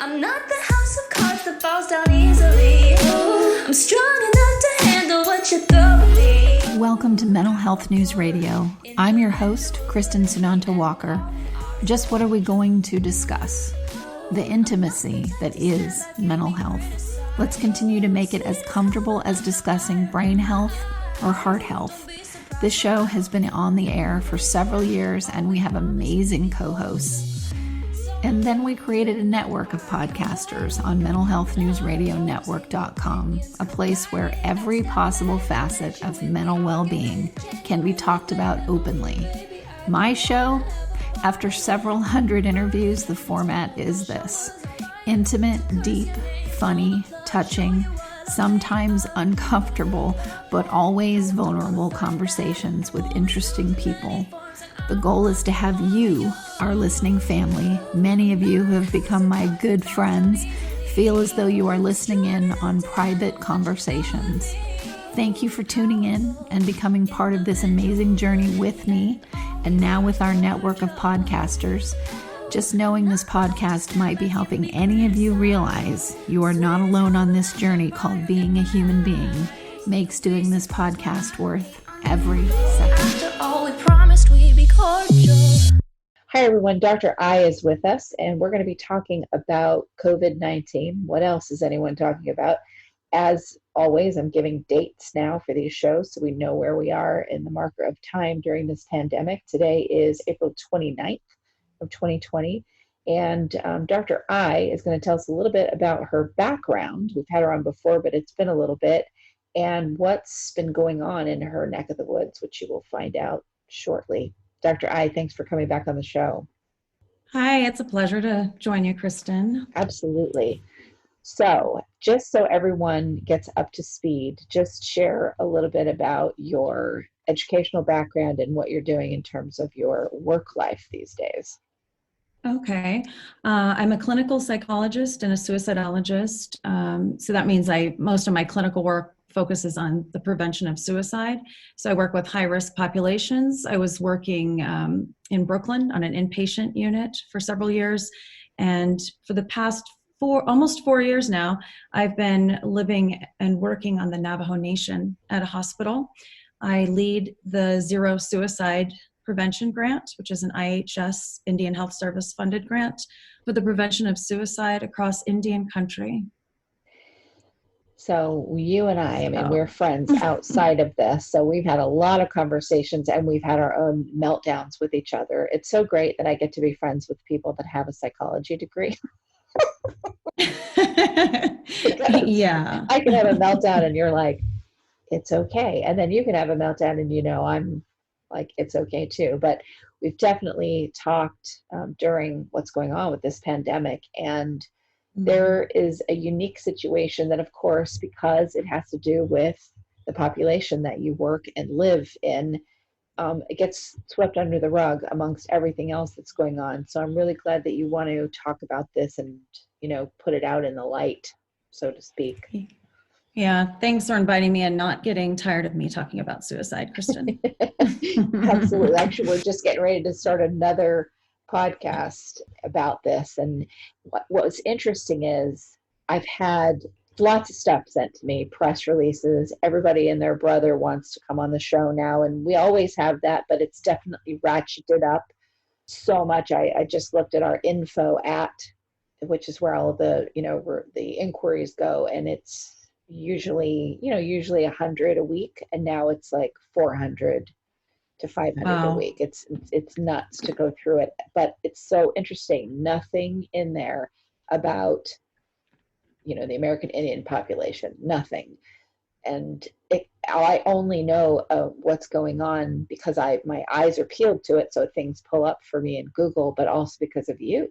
I'm not the house of cards that falls down easily. I'm strong enough to handle what you throw at me. Welcome to Mental Health News Radio. I'm your host, Kristin Sunanta Walker. Just what are we going to discuss? The intimacy that is mental health. Let's continue to make it as comfortable as discussing brain health or heart health. This show has been on the air for several years and we have amazing co-hosts. And then we created a network of podcasters on mentalhealthnewsradionetwork.com, a place where every possible facet of mental well-being can be talked about openly. My show, after several hundred interviews, the format is this: intimate, deep, funny, touching, sometimes uncomfortable, but always vulnerable conversations with interesting people. The goal is to have you, our listening family, many of you who have become my good friends, feel as though you are listening in on private conversations. Thank you for tuning in and becoming part of this amazing journey with me, and now with our network of podcasters. Just knowing this podcast might be helping any of you realize you are not alone on this journey called being a human being makes doing this podcast worth every second. After all we promised, we'd be cordial. Hi everyone, Dr. I is with us and we're going to be talking about COVID-19. What else is anyone talking about? As always, I'm giving dates now for these shows so we know where we are in the marker of time during this pandemic. Today is April 29th of 2020, and Dr. I is going to tell us a little bit about her background. We've had her on before, but it's been a little bit, and what's been going on in her neck of the woods, which you will find out shortly. Dr. I, thanks for coming back on the show. Hi, it's a pleasure to join you, Kristin. Absolutely. So just so everyone gets up to speed, just share a little bit about your educational background and what you're doing in terms of your work life these days. Okay. I'm a clinical psychologist and a suicidologist. So that means most of my clinical work focuses on the prevention of suicide. So I work with high-risk populations. I was working in Brooklyn on an inpatient unit for several years. And for the past almost 4 years now, I've been living and working on the Navajo Nation at a hospital. I lead the Zero Suicide Prevention Grant, which is an IHS Indian Health Service funded grant for the prevention of suicide across Indian country. So you and I mean, we're friends outside of this. So we've had a lot of conversations and we've had our own meltdowns with each other. It's so great that I get to be friends with people that have a psychology degree. Yeah. I can have a meltdown and you're like, it's okay. And then you can have a meltdown and I'm like, it's okay too. But we've definitely talked during what's going on with this pandemic, and there is a unique situation that, of course, because it has to do with the population that you work and live in, it gets swept under the rug amongst everything else that's going on. So I'm really glad that you want to talk about this and, put it out in the light, so to speak. Yeah, thanks for inviting me and not getting tired of me talking about suicide, Kristin. Absolutely. Actually, we're just getting ready to start another podcast about this. And what was interesting is I've had lots of stuff sent to me, press releases. Everybody and their brother wants to come on the show now. And we always have that, but it's definitely ratcheted up so much. I just looked at our info which is where all of the, where the inquiries go. And it's usually 100 a week. And now it's like 400 to 500 a week. It's nuts to go through it, but it's so interesting. Nothing in there about, the American Indian population, nothing. And I only know what's going on because my eyes are peeled to it. So things pull up for me in Google, but also because of you.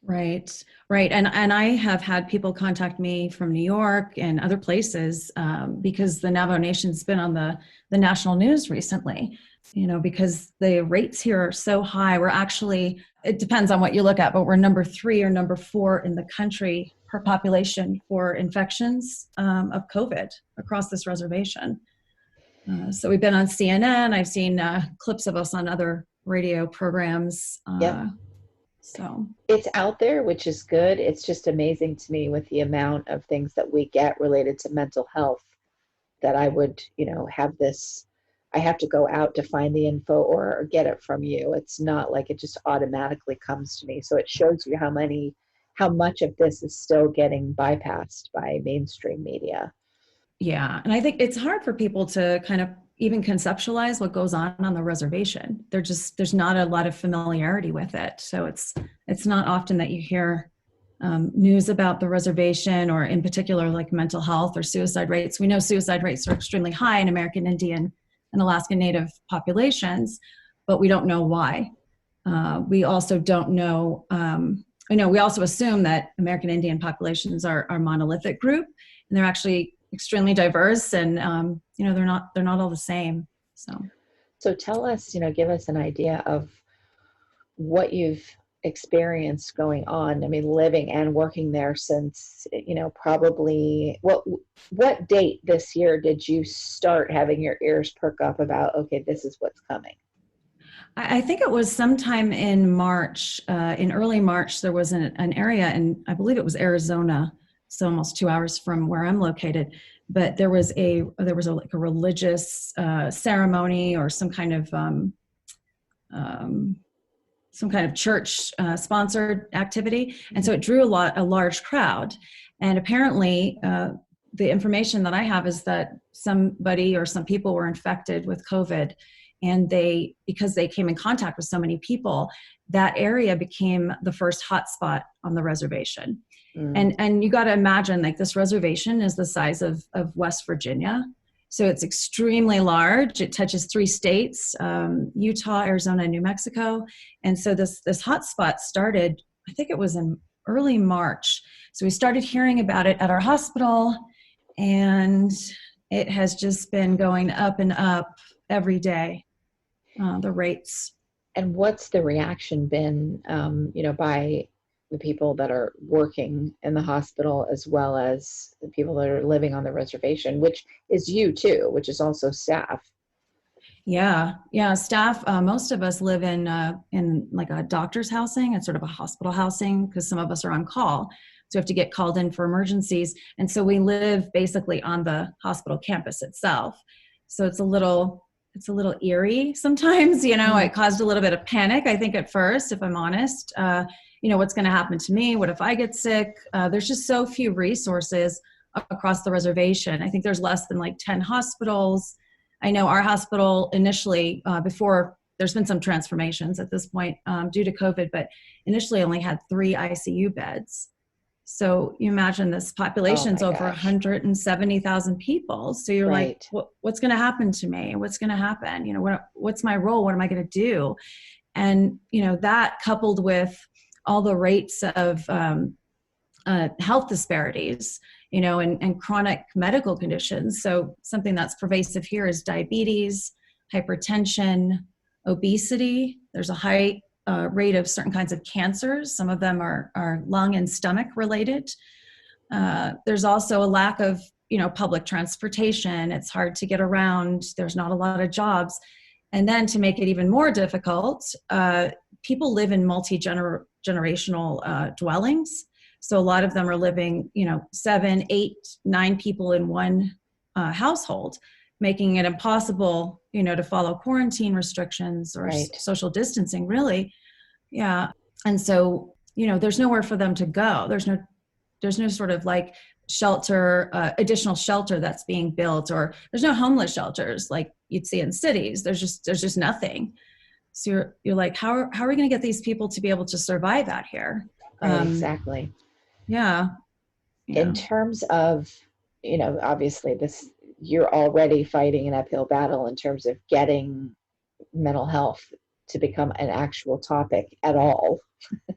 Right. And I have had people contact me from New York and other places because the Navajo Nation's been on the national news recently, because the rates here are so high. We're actually, it depends on what you look at, but we're number 3 or number 4 in the country per population for infections of COVID across this reservation. So we've been on CNN. I've seen clips of us on other radio programs. Yep. So it's out there, which is good. It's just amazing to me with the amount of things that we get related to mental health that I would, have this, I have to go out to find the info or get it from you. It's not like it just automatically comes to me. So it shows you how much of this is still getting bypassed by mainstream media. yeah, and I think it's hard for people to kind of even conceptualize what goes on the reservation. There's not a lot of familiarity with it. So it's not often that you hear news about the reservation, or in particular like mental health or suicide rates. We know suicide rates are extremely high in American Indian and Alaska Native populations, but we don't know why. We also don't know, we also assume that American Indian populations are a monolithic group, and they're actually extremely diverse, and they're not all the same. So tell us, give us an idea of what you've experienced going on. I mean, living and working there since, probably what date this year did you start having your ears perk up about, okay, this is what's coming? I think it was sometime in March, in early March. There was an area, and I believe it was Arizona, so almost 2 hours from where I'm located. But there was a religious ceremony, or some kind of church sponsored activity, and so it drew a large crowd. And apparently, the information that I have is that somebody or some people were infected with COVID, and because they came in contact with so many people, that area became the first hotspot on the reservation. And you got to imagine, like, this reservation is the size of West Virginia. So it's extremely large. It touches 3 states, Utah, Arizona, and New Mexico. And so this hotspot started, I think it was in early March. So we started hearing about it at our hospital, and it has just been going up and up every day, the rates. And what's the reaction been, by the people that are working in the hospital, as well as the people that are living on the reservation, which is you too, which is also staff? Yeah, staff. Most of us live in like a doctor's housing. It's sort of a hospital housing, because some of us are on call, so we have to get called in for emergencies. And so we live basically on the hospital campus itself. So it's a little eerie sometimes. It caused a little bit of panic, I think, at first, if I'm honest. What's going to happen to me? What if I get sick? There's just so few resources across the reservation. I think there's less than like 10 hospitals. I know our hospital initially, before, there's been some transformations at this point due to COVID, but initially only had 3 ICU beds. So you imagine this population's over 170,000 people. So you're right. Like, what's going to happen to me? What's going to happen? What's my role? What am I going to do? And, that coupled with all the rates of health disparities, and chronic medical conditions. So something that's pervasive here is diabetes, hypertension, obesity. There's a high rate of certain kinds of cancers. Some of them are lung and stomach related. There's also a lack of, public transportation. It's hard to get around. There's not a lot of jobs. And then to make it even more difficult, people live in multi-generational dwellings. So a lot of them are living, 7, 8, 9 people in one household, making it impossible, to follow quarantine restrictions or social distancing, really. Yeah. And so, there's nowhere for them to go. There's no sort of like shelter, additional shelter that's being built, or there's no homeless shelters like you'd see in cities. There's just nothing. So you're like, how are we going to get these people to be able to survive out here? Exactly. Yeah. In terms of, obviously you're already fighting an uphill battle in terms of getting mental health to become an actual topic at all.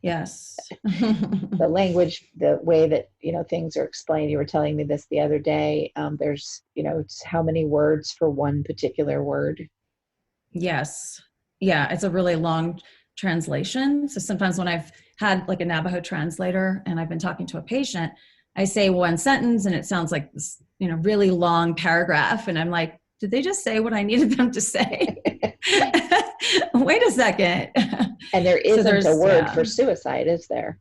Yes. The language, the way that, things are explained, you were telling me this the other day, there's, how many words for one particular word? Yes. Yeah. It's a really long translation. So sometimes when I've had like a Navajo translator and I've been talking to a patient, I say one sentence and it sounds like this, really long paragraph. And I'm like, did they just say what I needed them to say? Wait a second. And there isn't there's a word for suicide, is there?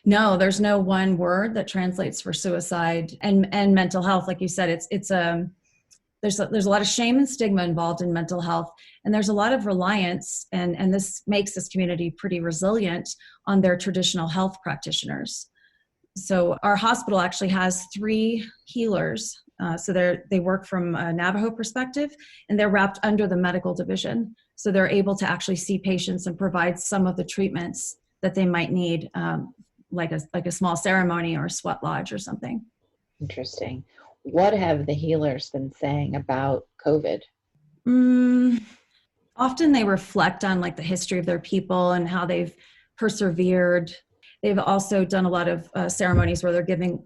No, there's no one word that translates for suicide and mental health. Like you said, there's a lot of shame and stigma involved in mental health, and there's a lot of reliance, and this makes this community pretty resilient on their traditional health practitioners. So our hospital actually has 3 healers. So they work from a Navajo perspective, and they're wrapped under the medical division. So they're able to actually see patients and provide some of the treatments that they might need, like a small ceremony or a sweat lodge or something. Interesting. What have the healers been saying about COVID? Often they reflect on like the history of their people and how they've persevered. They've also done a lot of ceremonies where they're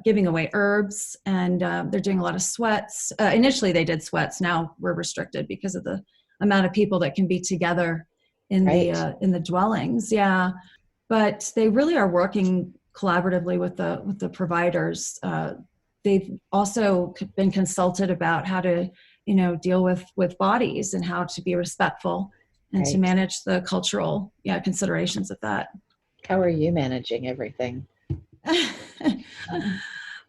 giving away herbs, and they're doing a lot of sweats. Initially they did sweats. Now we're restricted because of the amount of people that can be together in the dwellings. Yeah. But they really are working collaboratively with the providers. They've also been consulted about how to, deal with bodies and how to be respectful and to manage the cultural considerations of that. How are you managing everything?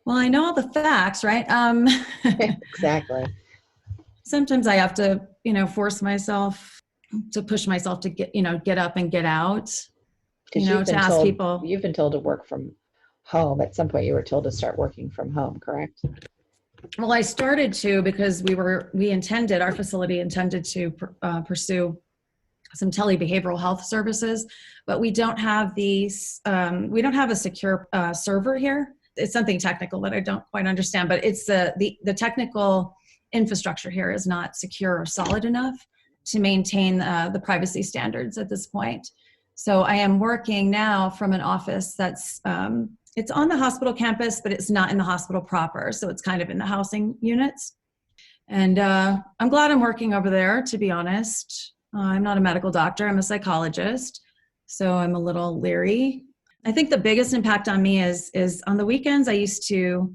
Well, I know all the facts, right? Exactly. Sometimes I have to, force myself to push myself to get up and get out. To ask people. You've been told to work from home. At some point you were told to start working from home, correct? Well, I started to because our facility intended to pursue some telebehavioral health services, but we don't have we don't have a secure server here. It's something technical that I don't quite understand, but it's the technical infrastructure here is not secure or solid enough to maintain the privacy standards at this point. So I am working now from an office that's, it's on the hospital campus, but it's not in the hospital proper. So it's kind of in the housing units. And I'm glad I'm working over there, to be honest. I'm not a medical doctor, I'm a psychologist. So I'm a little leery. I think the biggest impact on me is on the weekends, I used to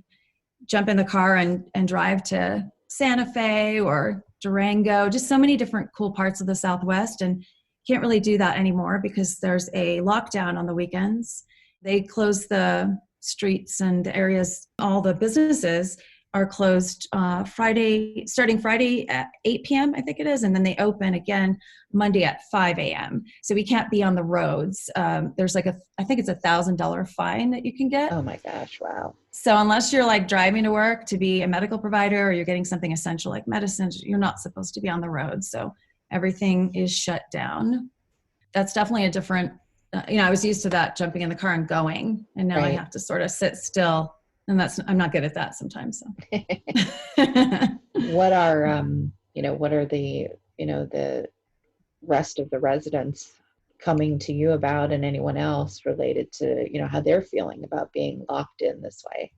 jump in the car and drive to Santa Fe or Durango, just so many different cool parts of the Southwest. And can't really do that anymore because there's a lockdown on the weekends. They close the streets and areas. All the businesses are closed starting Friday at 8 p.m., I think it is, and then they open again Monday at 5 a.m. So we can't be on the roads. There's I think it's $1,000 fine that you can get. Oh my gosh, wow. So unless you're driving to work to be a medical provider or you're getting something essential like medicine, you're not supposed to be on the road. So everything is shut down. That's definitely a different, I was used to that, jumping in the car and going, and now I have to sort of sit still, and I'm not good at that sometimes. So. What are the rest of the residents coming to you about, and anyone else related to, how they're feeling about being locked in this way?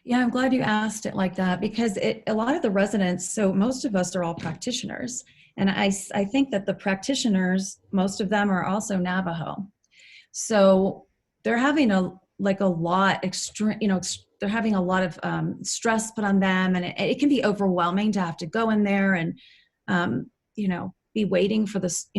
Yeah, I'm glad you asked it like that, because a lot of the residents, so most of us are all practitioners. And I think that the practitioners, most of them are also Navajo. So they're having they're having a lot of stress put on them, and it can be overwhelming to have to go in there and, be waiting for this,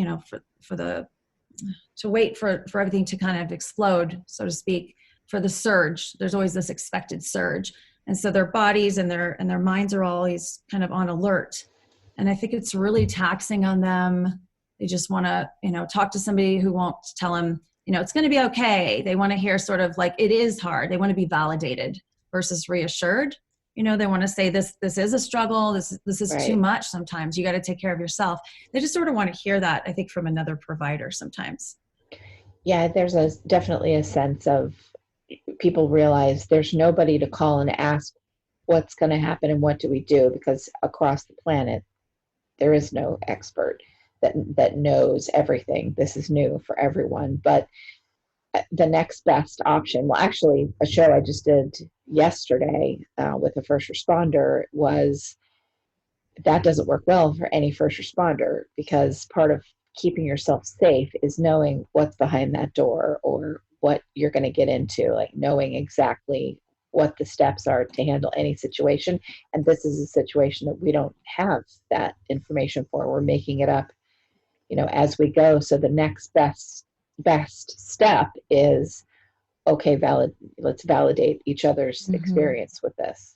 to wait for everything to kind of explode, so to speak, for the surge. There's always this expected surge. And so their bodies and their minds are always kind of on alert. And I think it's really taxing on them. They just want to, talk to somebody who won't tell them, it's going to be okay. They want to hear sort of it is hard. They want to be validated versus reassured. They want to say this is a struggle. This is too much sometimes. You got to take care of yourself. They just sort of want to hear that, I think, from another provider sometimes. Yeah, there's definitely a sense of people realize there's nobody to call and ask what's going to happen and what do we do, because across the planet, there is no expert that knows everything. This is new for everyone. But the next best option, well, actually, a show I just did yesterday with a first responder was that doesn't work well for any first responder, because part of keeping yourself safe is knowing what's behind that door or what you're going to get into, knowing exactly what the steps are to handle any situation. And this is a situation that we don't have that information for. We're making it up as we go. So the next best step is, okay, let's validate each other's experience with this.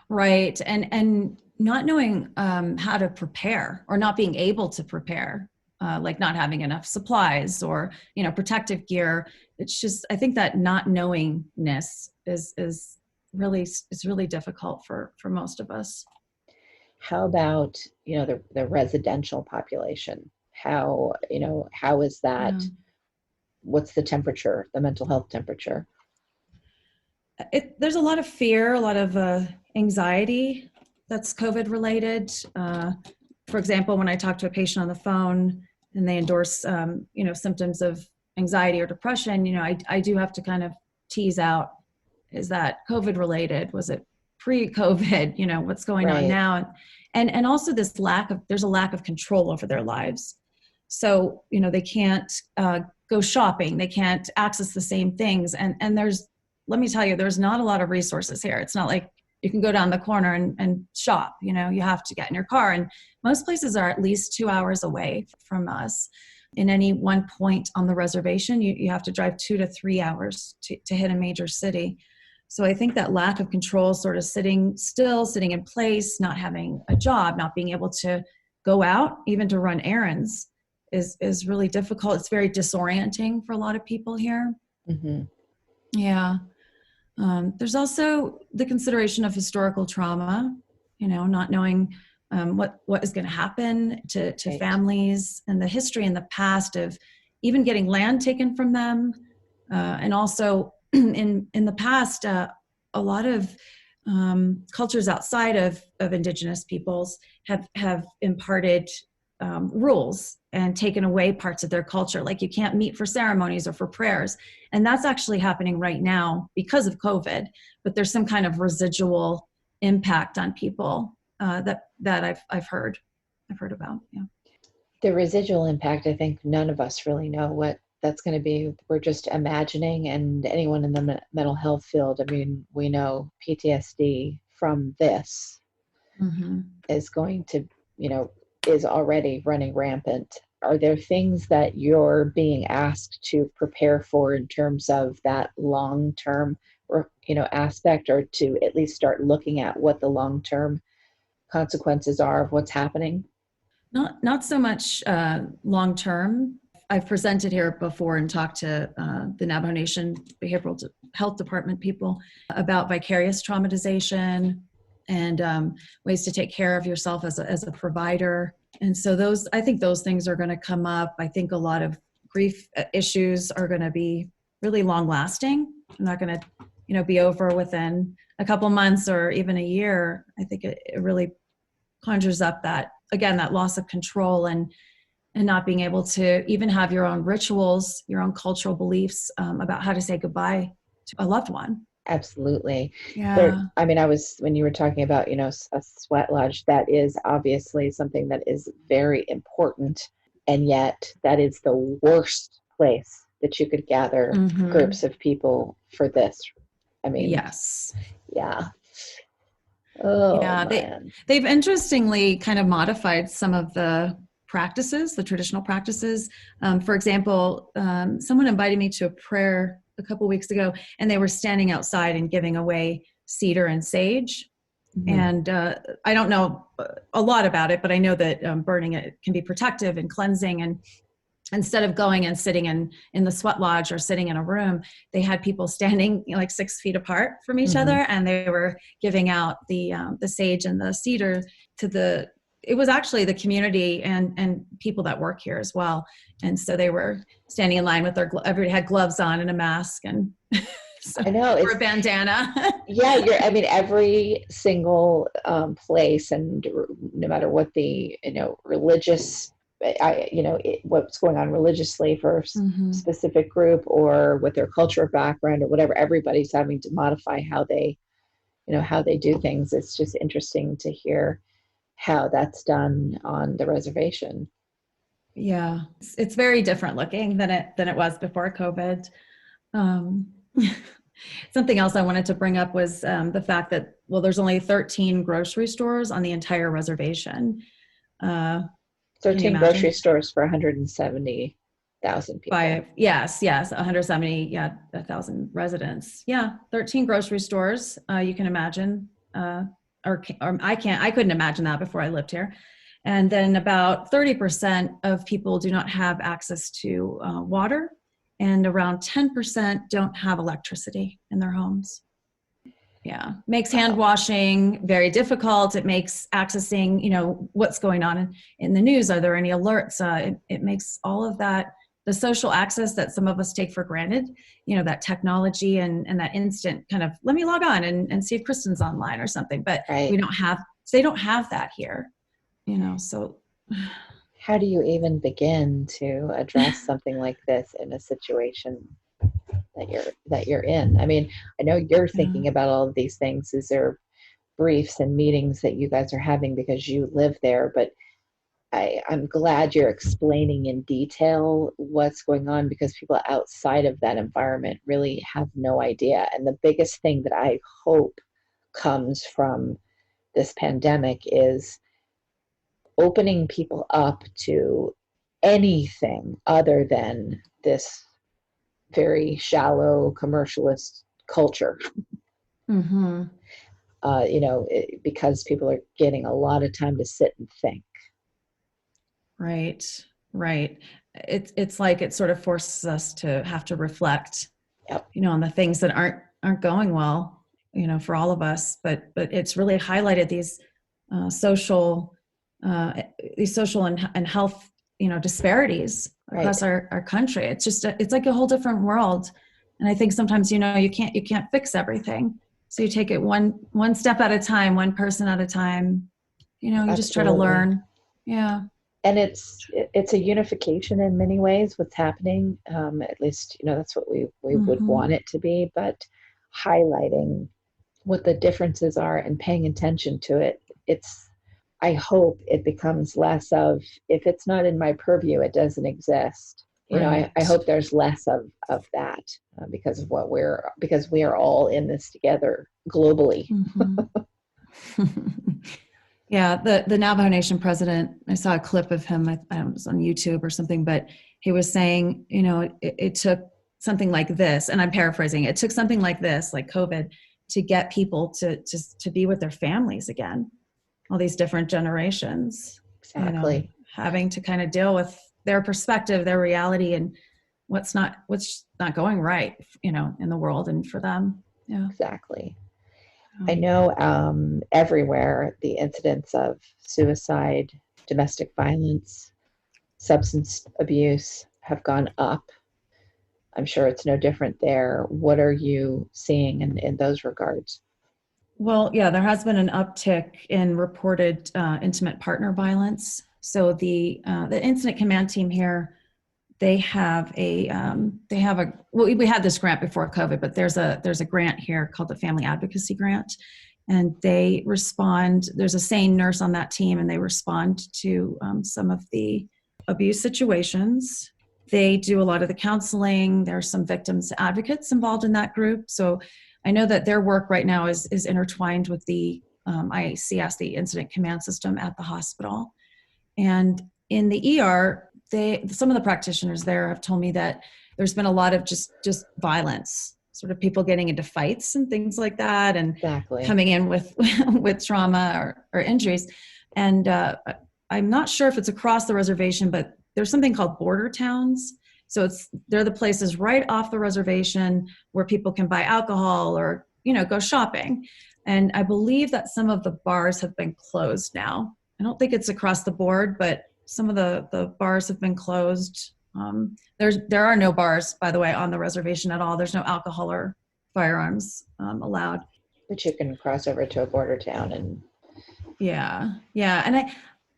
Right. And not knowing how to prepare, or not being able to prepare, like not having enough supplies or, protective gear. It's just, I think that not knowingness is really difficult for most of us. How about, the residential population? How is that? Yeah. What's the temperature, the mental health temperature? There's a lot of fear, a lot of anxiety that's COVID related. For example, when I talk to a patient on the phone and they endorse, symptoms of anxiety or depression, I do have to kind of tease out, is that COVID related? Was it pre-COVID? What's going on now? And also there's a lack of control over their lives. So, they can't go shopping. They can't access the same things. And let me tell you, there's not a lot of resources here. It's not like you can go down the corner and shop. You have to get in your car. And most places are at least 2 hours away from us. In any one point on the reservation, you have to drive 2 to 3 hours to hit a major city. So I think that lack of control, sort of sitting in place, not having a job, not being able to go out, even to run errands, is really difficult. It's very disorienting for a lot of people here. Mm-hmm. Yeah. There's also the consideration of historical trauma, not knowing what is going to happen to families, and the history in the past of even getting land taken from them. And also in the past, a lot of cultures outside of Indigenous peoples have imparted rules and taken away parts of their culture. Like you can't meet for ceremonies or for prayers. And that's actually happening right now because of COVID, but there's some kind of residual impact on people that I've heard about. Yeah. The residual impact, I think none of us really know what that's going to be. We're just imagining, and anyone in the mental health field, we know PTSD from this is going to, is already running rampant. Are there things that you're being asked to prepare for in terms of that long-term, aspect, or to at least start looking at what the long-term consequences are of what's happening? Not so much long-term. I've presented here before and talked to the Navajo Nation Behavioral Health Department people about vicarious traumatization and ways to take care of yourself as a provider. And so I think those things are going to come up. I think a lot of grief issues are going to be really long lasting. I'm not going to, be over within a couple months or even a year. I think it really conjures up that loss of control and not being able to even have your own rituals, your own cultural beliefs about how to say goodbye to a loved one. Absolutely. Yeah. When you were talking about, a sweat lodge, that is obviously something that is very important. And yet that is the worst place that you could gather groups of people for this. Yes. Yeah. Oh, yeah. man. They've interestingly kind of modified some of the practices, the traditional practices. For example, someone invited me to a prayer a couple weeks ago, and they were standing outside and giving away cedar and sage. And I don't know a lot about it, but I know that burning it can be protective and cleansing. And instead of going and sitting in the sweat lodge or sitting in a room, they had people standing 6 feet apart from each other, and they were giving out the sage and the cedar to it was actually the community and people that work here as well. And so they were standing in line with everybody had gloves on and a mask and I know, or a bandana. Yeah, every single place, and no matter what the religious, what's going on religiously for a specific group or with their cultural background or whatever, everybody's having to modify how they do things. It's just interesting to hear how that's done on the reservation. Yeah, it's very different looking than it was before COVID. Something else I wanted to bring up was the fact that, there's only 13 grocery stores on the entire reservation. 13 imagine? grocery stores for 170,000 people. Yes, 170, 1,000 residents. Yeah, 13 grocery stores. You can imagine, or I couldn't imagine that before I lived here. And then about 30% of people do not have access to water, and around 10% don't have electricity in their homes. Yeah, makes hand washing very difficult. It makes accessing, what's going on in the news. Are there any alerts? It makes all of that, the social access that some of us take for granted, that technology and that instant kind of, let me log on and see if Kristin's online or something. But Right. they don't have that here, so. How do you even begin to address something like this in a situation that you're in? I mean, I know you're thinking about all of these things. Is there briefs and meetings that you guys are having because you live there? But I'm glad you're explaining in detail what's going on, because people outside of that environment really have no idea. And the biggest thing that I hope comes from this pandemic is opening people up to anything other than this very shallow commercialist culture. Mm-hmm. Because people are getting a lot of time to sit and think. Right. It's like it sort of forces us to have to reflect, Yep. On the things that aren't going well, for all of us. But it's really highlighted these social and health, disparities across our country. It's just it's like a whole different world. And I think sometimes you can't fix everything, so you take it one step at a time, one person at a time. You just try to learn. Yeah. And it's a unification in many ways, what's happening. At least, that's what we would want it to be, but highlighting what the differences are and paying attention to it. I hope it becomes less of, if it's not in my purview, it doesn't exist. Right. I hope there's less of that because we are all in this together globally. Mm-hmm. Yeah, the Navajo Nation president, I saw a clip of him, I don't know, it was on YouTube or something, but he was saying, it took something like this, and I'm paraphrasing, it took something like this, like COVID, to get people to be with their families again, all these different generations. Exactly. Having to kind of deal with their perspective, their reality, and what's not going right, in the world and for them. Yeah. Exactly. I know everywhere the incidents of suicide, domestic violence, substance abuse have gone up. I'm sure it's no different there. What are you seeing in those regards? Well, yeah, there has been an uptick in reported intimate partner violence. So the incident command team here, we had this grant before COVID, but there's a grant here called the Family Advocacy Grant, and they respond. There's a SANE nurse on that team, and they respond to some of the abuse situations. They do a lot of the counseling. There are some victims advocates involved in that group. So I know that their work right now is intertwined with the ICS, the Incident Command System at the hospital, and in the ER. Some of the practitioners there have told me that there's been a lot of just violence, sort of people getting into fights and things like that, and Exactly. coming in with trauma or injuries. And I'm not sure if it's across the reservation, but there's something called border towns. So they're the places right off the reservation where people can buy alcohol or go shopping. And I believe that some of the bars have been closed now. I don't think it's across the board, but some of the bars have been closed. There are no bars, by the way, on the reservation at all. There's no alcohol or firearms allowed. But you can cross over to a border town and. Yeah. And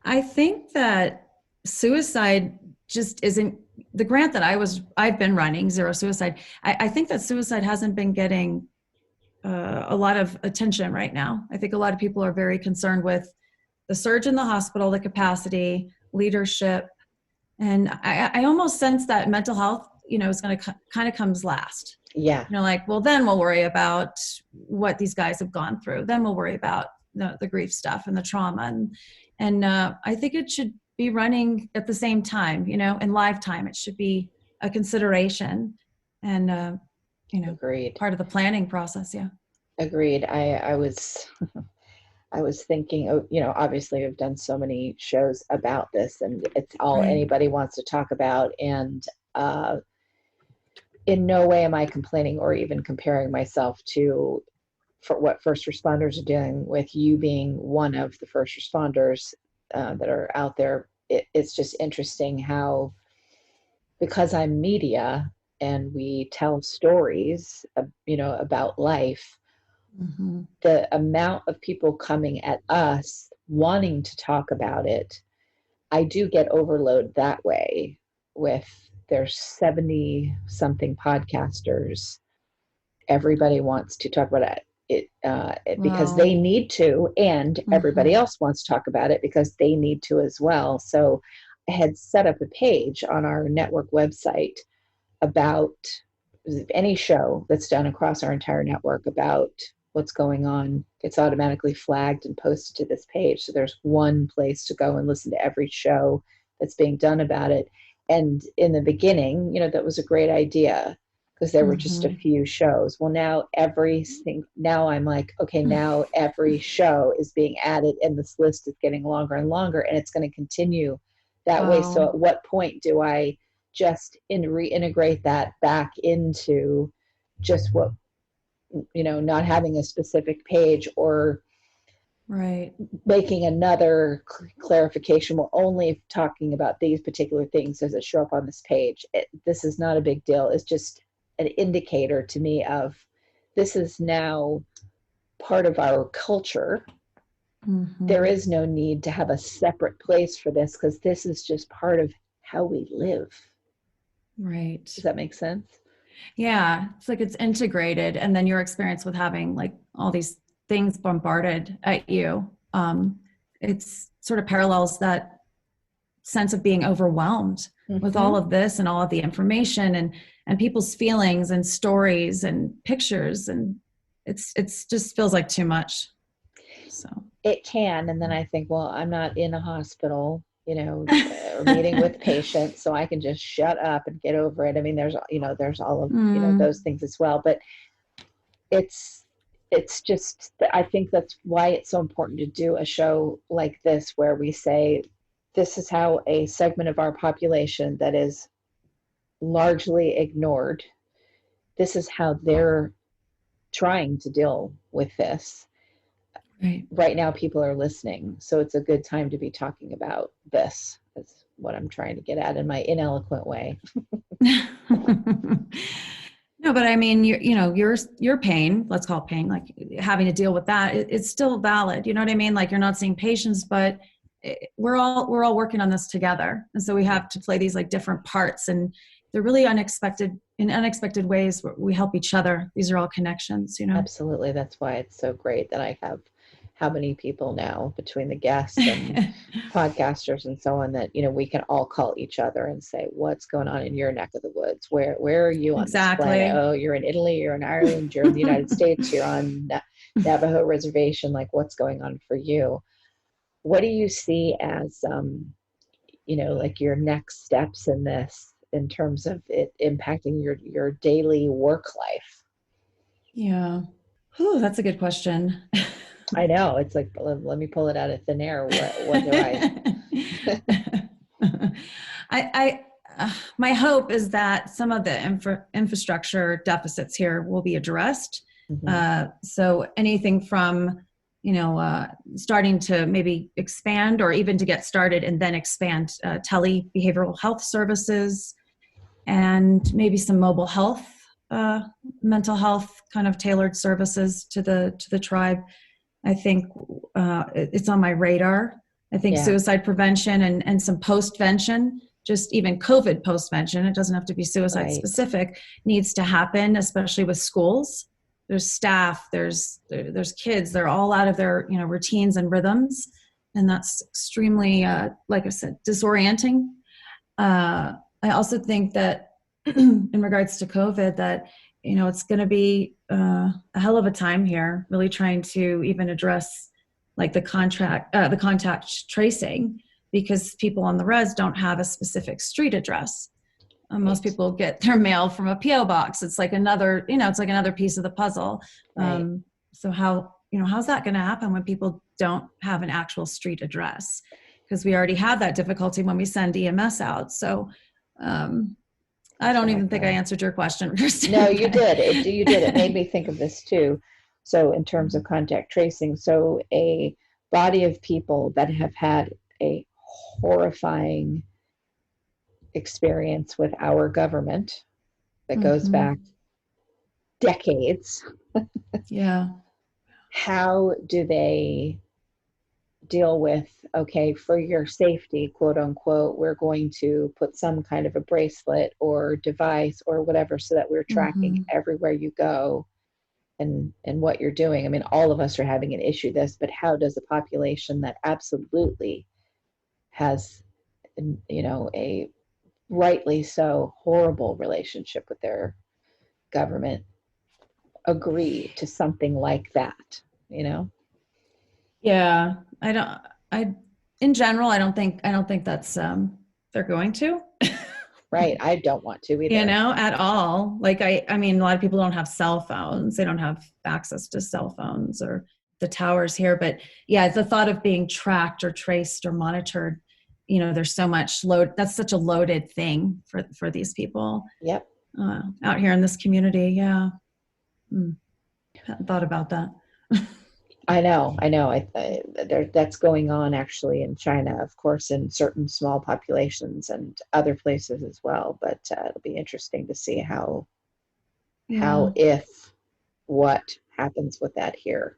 I think that suicide just isn't the grant that I've been running, Zero Suicide. I think that suicide hasn't been getting a lot of attention right now. I think a lot of people are very concerned with the surge in the hospital, the capacity, leadership. And I almost sense that mental health, is going to kind of comes last. Yeah. Like, well, then we'll worry about what these guys have gone through. Then we'll worry about the grief stuff and the trauma. And I think it should be running at the same time, in live time. It should be a consideration and, Agreed. part of the planning process. Yeah. Agreed. I was I was thinking, obviously we've done so many shows about this, and it's all Right. anybody wants to talk about. And in no way am I complaining or even comparing myself to for what first responders are doing with, you being one of the first responders that are out there. It's just interesting how, because I'm media and we tell stories, about life, Mm-hmm. the amount of people coming at us wanting to talk about it, I do get overload that way. With there's 70 something podcasters, everybody wants to talk about it because Wow. they need to, and everybody Mhm. else wants to talk about it because they need to as well. So I had set up a page on our network website about any show that's done across our entire network about what's going on. It's automatically flagged and posted to this page. So there's one place to go and listen to every show that's being done about it. And in the beginning, that was a great idea because there were just a Mhm. few shows. Well, now now I'm like, okay, now every show is being added and this list is getting longer and longer, and it's going to continue that way. So Wow. at what point do I just reintegrate that back into just what, not having a specific page, or Right. making another clarification? We're only talking about these particular things. Does it show up on this page? This is not a big deal. It's just an indicator to me of, this is now part of our culture. Mhm. There is no need to have a separate place for this because this is just part of how we live. Right. Does that make sense? Yeah. It's like it's integrated. And then your experience with having like all these things bombarded at you, it's sort of parallels that sense of being overwhelmed with all of this and all of the information and people's feelings and stories and pictures. And it's just feels like too much. So It can. And then I think, well, I'm not in a hospital, or meeting with patients, so I can just shut up and get over it. I mean, there's all of, those things as well. But it's just, I think that's why it's so important to do a show like this, where we say, this is how a segment of our population that is largely ignored, this is how they're trying to deal with this. Right now, people are listening. So it's a good time to be talking about this. That's what I'm trying to get at in my ineloquent way. No, but I mean, your pain, let's call it pain, like having to deal with that, it's still valid. You know what I mean? Like, you're not seeing patients, but we're all working on this together. And so we have to play these like different parts, and they're really unexpected ways where we help each other. These are all connections, Absolutely. That's why it's so great that I have how many people now, between the guests and podcasters and so on, that we can all call each other and say, what's going on in your neck of the woods? Where are you on this planet? Oh, you're in Italy, you're in Ireland, you're in the United States, you're on Navajo reservation. Like, what's going on for you? What do you see as like your next steps in this, in terms of it impacting your daily work life? Yeah. Oh, that's a good question. I know. It's like, let me pull it out of thin air. What do I my hope is that some of the infrastructure deficits here will be addressed. So anything from, starting to maybe expand, or even to get started and then expand tele-behavioral health services, and maybe some mobile health, mental health kind of tailored services to the tribe. I think it's on my radar. I think suicide prevention and some postvention, just even COVID postvention, it doesn't have to be suicide specific, needs to happen, especially with schools. There's staff, there's kids, they're all out of their routines and rhythms. And that's extremely, like I said, disorienting. I also think that in regards to COVID, that it's going to be a hell of a time here, really trying to even address like the contact tracing, because people on the res don't have a specific street address. Most people get their mail from a PO box. It's like another, it's like another piece of the puzzle. Right. So how's that going to happen when people don't have an actual street address? Because we already have that difficulty when we send EMS out. So I don't even think I answered your question, Kristin. No, you did. You did. It made me think of this too. So in terms of contact tracing, so a body of people that have had a horrifying experience with our government that goes back decades. Yeah. How do they deal with, okay, for your safety, quote unquote, we're going to put some kind of a bracelet or device or whatever so that we're tracking everywhere you go and what you're doing. I mean, all of us are having an issue with this, but how does a population that absolutely has, a rightly so horrible relationship with their government agree to something like that, Yeah, in general, I don't think that's, they're going to. Right. I don't want to either. At all. Like, I mean, a lot of people don't have cell phones. They don't have access to cell phones or the towers here. But yeah, the thought of being tracked or traced or monitored, there's so much load. That's such a loaded thing for these people. Yep. Out here in this community. Yeah. Hadn't thought about that. I know. That's going on actually in China, of course, in certain small populations and other places as well. But it'll be interesting to see how, if, what happens with that here.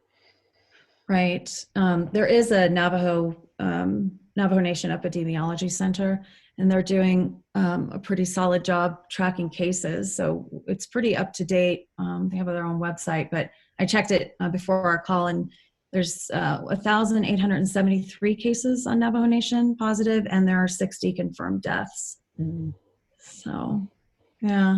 Right. There is a Navajo Nation Epidemiology Center, and they're doing a pretty solid job tracking cases. So it's pretty up to date. They have their own website, but I checked it before our call, and there's 1,873 cases on Navajo Nation positive, and there are 60 confirmed deaths. So, yeah,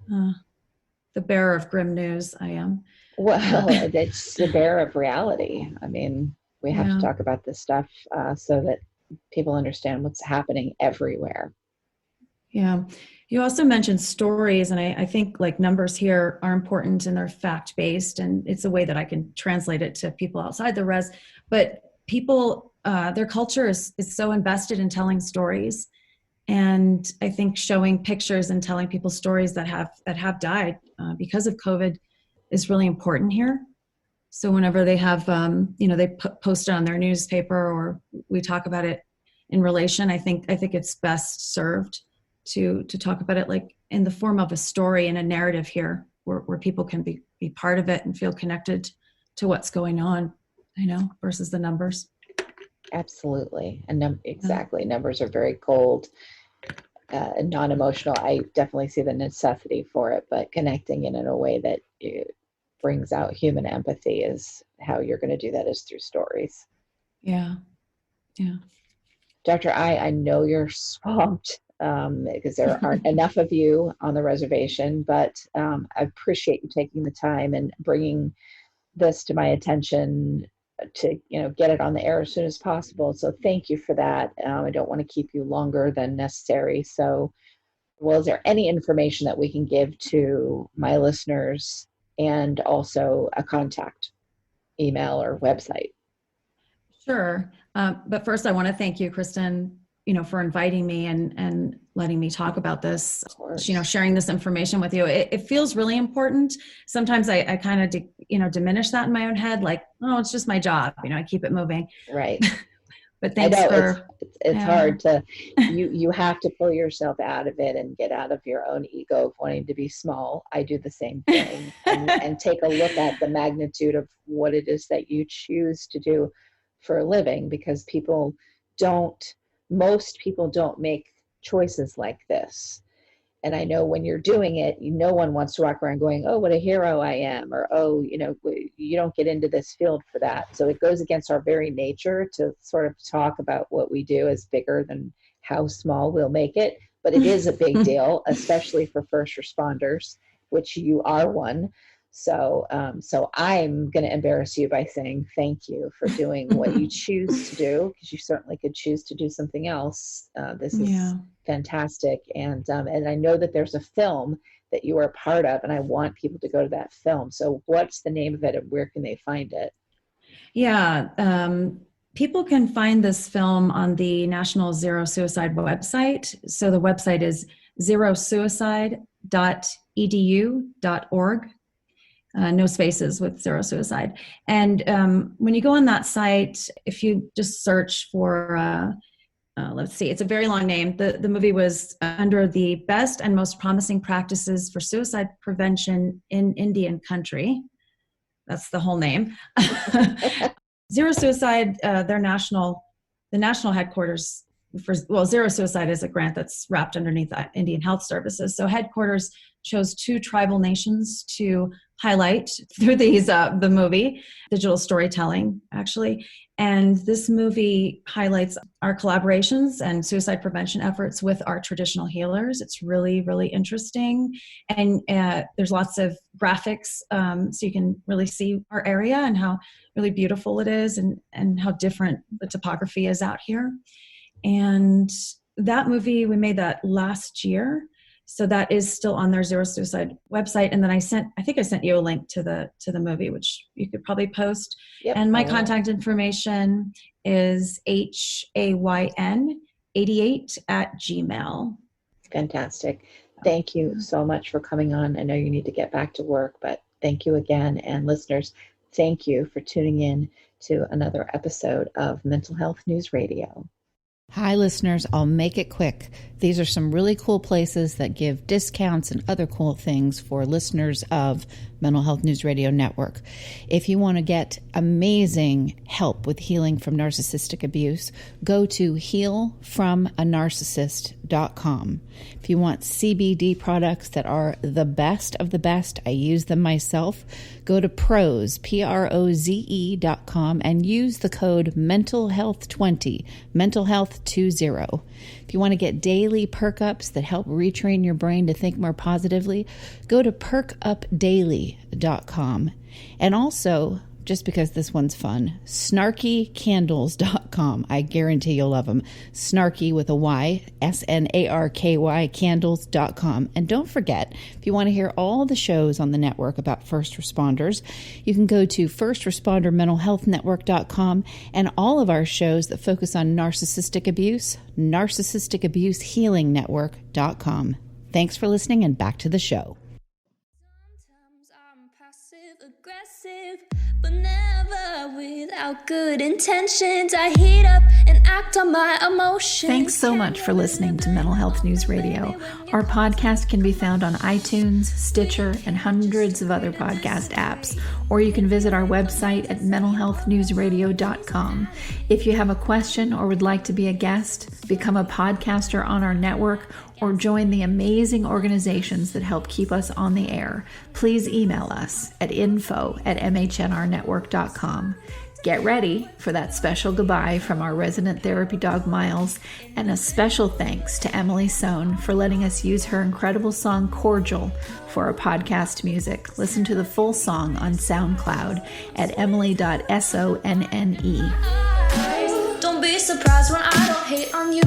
the bearer of grim news I am. Well, it's the bearer of reality. I mean, we have to talk about this stuff so that people understand what's happening everywhere. Yeah. You also mentioned stories, and I think like numbers here are important and they're fact-based, and it's a way that I can translate it to people outside the res. But people, their culture is so invested in telling stories. And I think showing pictures and telling people stories that have died because of COVID is really important here. So whenever they have, they post it on their newspaper or we talk about it in relation, I think it's best served to talk about it like in the form of a story and a narrative here where people can be part of it and feel connected to what's going on, versus the numbers. Absolutely. And exactly. Numbers are very cold and non-emotional. I definitely see the necessity for it, but connecting it in a way that brings out human empathy is how you're going to do that, is through stories. Yeah. Yeah. Dr. I know you're swamped because there aren't enough of you on the reservation, but I appreciate you taking the time and bringing this to my attention to, get it on the air as soon as possible. So thank you for that. I don't want to keep you longer than necessary. So, is there any information that we can give to my listeners, and also a contact email or website? Sure. But first I want to thank you, Kristin, for inviting me and letting me talk about this, sharing this information with you. It feels really important. Sometimes I kind of, diminish that in my own head, like, oh, it's just my job. I keep it moving. Right. But thanks it's hard to, you have to pull yourself out of it and get out of your own ego of wanting to be small. I do the same thing and take a look at the magnitude of what it is that you choose to do for a living, because most people don't make choices like this. And I know when you're doing it, no one wants to walk around going, oh, what a hero I am, or, oh, you don't get into this field for that. So it goes against our very nature to sort of talk about what we do as bigger than how small we'll make it. But it is a big deal, especially for first responders, which you are one. So, so I'm going to embarrass you by saying thank you for doing what you choose to do, because you certainly could choose to do something else. This is fantastic. And I know that there's a film that you are a part of, and I want people to go to that film. So what's the name of it and where can they find it? Yeah. People can find this film on the National Zero Suicide website. So the website is zerosuicide.edu.org. No spaces with zero suicide. And when you go on that site, if you just search for, let's see, it's a very long name. The movie was under the best and most promising practices for suicide prevention in Indian country. That's the whole name. Zero Suicide, the national headquarters Zero Suicide is a grant that's wrapped underneath Indian Health Services. So headquarters chose 2 tribal nations to highlight through the movie, digital storytelling, actually. And this movie highlights our collaborations and suicide prevention efforts with our traditional healers. It's really, really interesting. And there's lots of graphics, so you can really see our area and how really beautiful it is and how different the topography is out here. And that movie, we made that last year. So that is still on their Zero Suicide website. And then I think I sent you a link to the movie, which you could probably post. Yep. And my contact information is hayn88@gmail.com. Fantastic. Thank you so much for coming on. I know you need to get back to work, but thank you again. And listeners, thank you for tuning in to another episode of Mental Health News Radio. Hi, listeners. I'll make it quick. These are some really cool places that give discounts and other cool things for listeners of Mental Health News Radio Network. If you want to get amazing help with healing from narcissistic abuse, go to healfromanarcissist.com. If you want CBD products that are the best of the best, I use them myself, go to proze.com and use the code mentalhealth20, mentalhealth20. If you want to get daily perk ups that help retrain your brain to think more positively, go to perkupdaily.com. And also, just because this one's fun, snarkycandles.com. I guarantee you'll love them. Snarky with a Y, SNARKY candles.com. And don't forget, if you want to hear all the shows on the network about first responders, you can go to firstrespondermentalhealthnetwork.com, and all of our shows that focus on narcissistic abuse, narcissistabusehealingnetwork.com. Thanks for listening, and back to the show. Sometimes I'm passive aggressive, but never without good intentions. I heat up and act on my emotions. Thanks so much for listening to Mental Health News Radio. Our podcast can be found on iTunes, Stitcher, and hundreds of other podcast apps, or you can visit our website at mentalhealthnewsradio.com. If you have a question or would like to be a guest, become a podcaster on our network, or join the amazing organizations that help keep us on the air, please email us at info@mhnrnetwork.com. Get ready for that special goodbye from our resident therapy dog, Miles, and a special thanks to Emily Sohn for letting us use her incredible song, Cordial, for our podcast music. Listen to the full song on SoundCloud at emily.sonne. Don't be surprised when I don't hate on you.